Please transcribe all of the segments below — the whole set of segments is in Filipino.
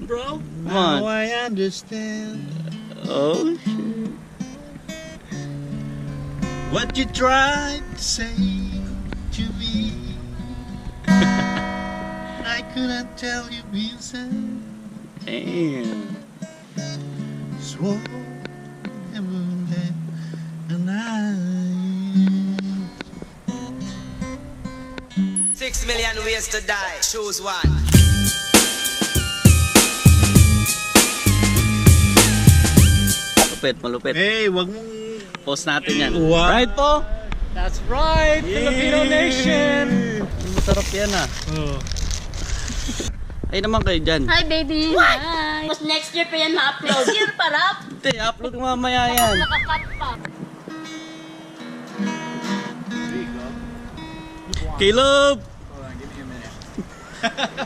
bro. Come on. Now I understand Oh, shit. what you tried to say to me. I couldn't tell you inside. Damn. Swore never let and I 6 million ways to die. Choose one. Malupit, malupit. Hey, wag mong Post natin yan. Wow. Right po? That's right, Filipino Nation! Masarap yan ah. Oh. Ay naman kayo dyan. Hi, baby! Hi! Mas next year pa yan ma-upload. Year pa, rap! Hindi, upload ko mamaya yan. Nakakat pa. Caleb!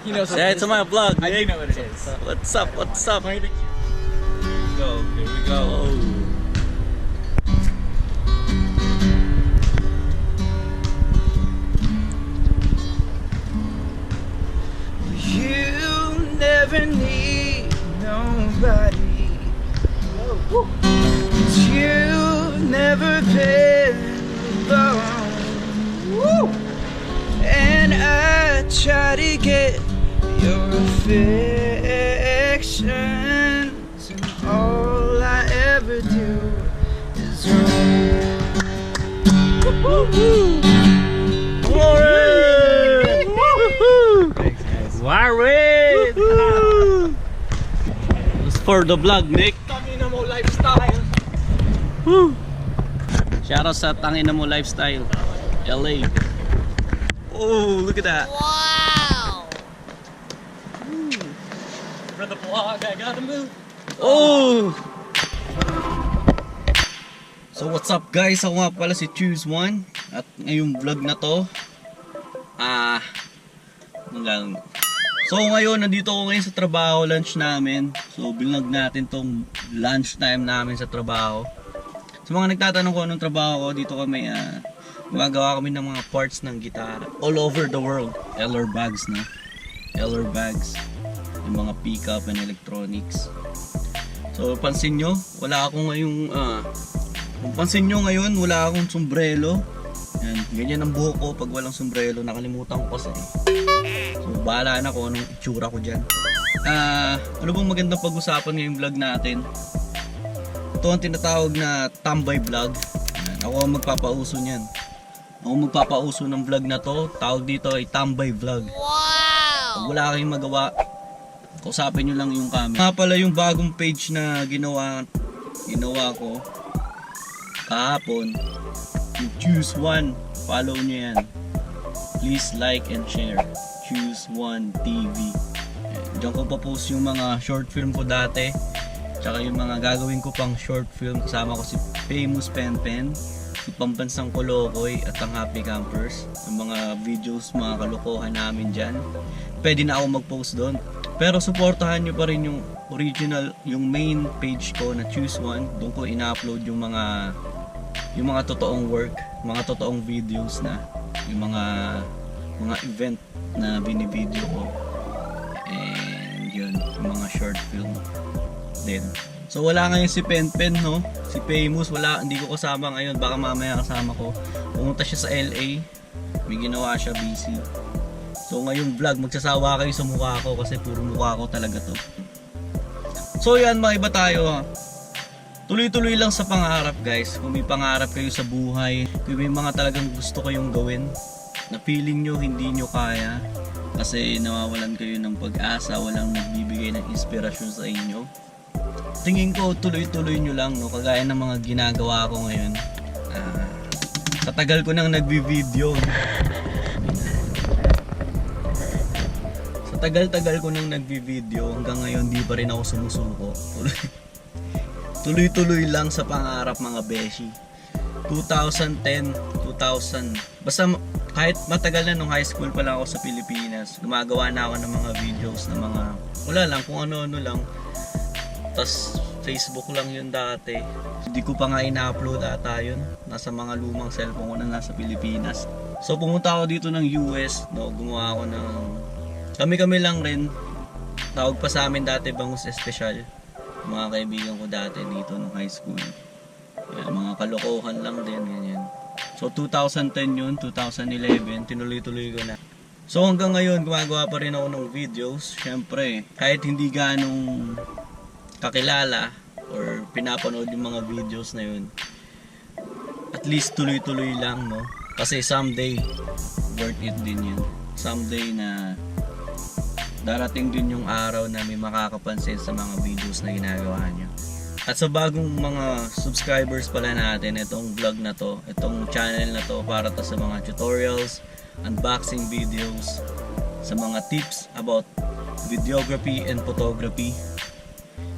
He knows Say it to my vlog. I do know what it is. What's up? What's up? Here we go, here we go. Oh. You never need nobody. You never been alone. And I try to get your affections, and all I ever do is Warren! It's for the vlog, Nick. Tangina mo lifestyle. Shoutout sa Tangina Mo Lifestyle, LA. Oh, look at that. For the vlog, I gotta move. Oh! So what's up guys? Ako nga pala si Choose One. At ngayong vlog na to So ngayon, nandito ako ngayon sa trabaho, lunch namin. So binlog natin tong lunch time namin sa trabaho. Sa mga nagtatanong ko anong trabaho ko, dito kami gumagawa kami ng mga parts ng gitara all over the world. LR bags na. LR bags. Yung mga pickup and electronics. So pansin nyo, wala akong ngayong kung pansin nyo ngayon, wala akong sombrero. Yan, ganyan ang buhok ko pag walang sombrero, nakalimutan ko kasi. So bahala na kung anong itsura ko dyan. Ano bang magandang pag-usapan ngayong vlog natin? Ito ang tinatawag na tambay vlog. Yan, ako ang magpapauso niyan. Ako magpapauso ng vlog na to. Tawag dito ay tambay vlog. Pag wala kayong magawa, kausapin nyo lang yung camera. Nga pala yung bagong page na ginawa ko kahapon, yung Choose One. Follow nyo yan. Please like and share. Choose One TV. Diyan ko pa-post yung mga short film ko dati. Tsaka yung mga gagawin ko pang short film. Kasama ko si Famous Pen, si Pambansang Kolokoy at ang Happy Campers. Yung mga videos, mga kalokohan namin dyan. Pwede na ako mag-post doon. Pero supportahan nyo pa rin yung original, yung main page ko na Choose One. Doon ko ina-upload yung mga totoong work, mga totoong videos na, yung mga event na binivideo ko. And yun, yung mga short film din. So wala ngayon si Pen, no? Si Famous, wala, hindi ko kasama ngayon. Baka mamaya kasama ko. Pumunta siya sa LA. May ginawa siya, busy. So ngayong vlog, magsasawa kayo sa mukha ko kasi puro mukha ko talaga to. So yan, mga iba tayo ha. Tuloy-tuloy lang sa pangarap guys. Kung may pangarap kayo sa buhay, kung may mga talagang gusto kayong gawin, na feeling nyo hindi nyo kaya, kasi nawawalan kayo ng pag-asa, walang nagbibigay ng inspirasyon sa inyo, tingin ko tuloy-tuloy nyo lang, no? Kagaya ng mga ginagawa ko ngayon. Tatagal ko nang nagbi-video. Sa tagal-tagal ko nang nagbi-video, hanggang ngayon di pa rin ako sumusuko. Tuloy-tuloy lang sa pangarap mga beshi. 2010, 2000. Basta kahit matagal na nung high school pa lang ako sa Pilipinas, gumagawa na ako ng mga videos na mga, wala lang, kung ano-ano lang. Tas Facebook lang yun dati. Hindi ko pa nga ina-upload ata yun. Nasa mga lumang cellphone ko na nasa Pilipinas. So pumunta ako dito ng US, no, gumawa ako ng kami lang rin Tawag pa sa amin dati Bangus Espesyal. Mga kaibigan ko dati dito nung high school. Yan, mga kalokohan lang din, ganyan. So 2010 yun, 2011, tinuloy-tuloy ko na. So hanggang ngayon, gumagawa pa rin ako ng videos. Siyempre, kahit hindi ganong kakilala or pinapanood yung mga videos na yun, at least tuloy-tuloy lang, no? Kasi someday, worth it din yun. Someday na darating din yung araw na may makakapansin sa mga videos na ginagawa nyo. At sa bagong mga subscribers pala natin, itong vlog na to, itong channel na to, para to sa mga tutorials, unboxing videos, sa mga tips about videography and photography.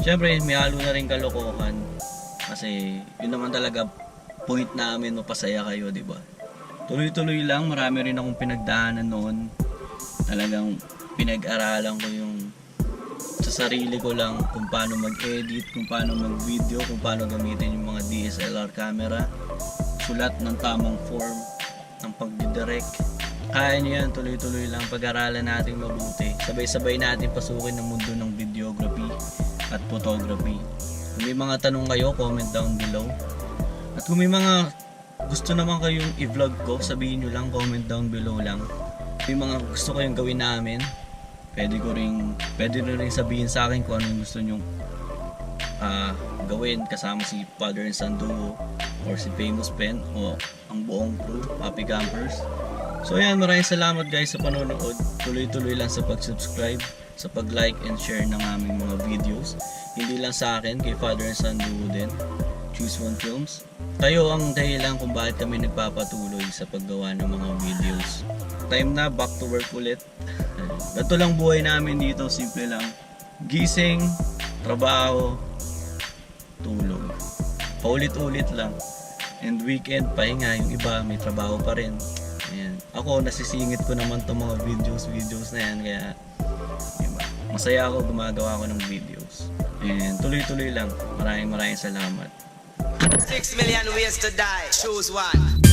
Siyempre, may halo na rin kalokohan. Kasi yun naman talaga point namin, mapasaya kayo, di ba? Tuloy-tuloy lang, marami rin akong pinagdaanan noon. Talagang pinag-aralan ko yung sa sarili ko lang kung paano mag-edit, kung paano mag-video, kung paano gamitin yung mga DSLR camera, sulat ng tamang form ng pagdidirect. Kaya nyo yan, tuloy-tuloy lang, pag-aralan natin mabuti. Sabay-sabay natin pasukin ang mundo ng videography at photography. Kung may mga tanong kayo, comment down below. At kung may mga gusto naman kayong i-vlog ko, sabihin nyo lang, comment down below lang. May mga gusto kayong gawin namin, pwede nyo rin sabihin sa akin kung ano yung gusto nyo gawin kasama si Father and Son Duo or si Famous Pen o ang buong crew, Papi Campers. So ayan, maraming salamat guys sa panonood. Tuloy-tuloy lang sa pag-subscribe, sa pag-like and share ng aming mga videos. Hindi lang sa akin, kay Father and Son Duo din, Choose One Films. Kayo ang dahilan kung bakit kami nagpapatuloy sa paggawa ng mga videos. Time na, back to work ulit. Ganito lang buhay namin dito, simple lang. Gising, trabaho, tulog. Paulit-ulit lang. And weekend, pahinga. Yung iba, may trabaho pa rin. Ayan. Ako, nasisingit ko naman itong mga videos na yan. Kaya, diba, masaya ako, gumagawa ako ng videos. And tuloy-tuloy lang. Maraming salamat. 6 million ways to die. Choose one.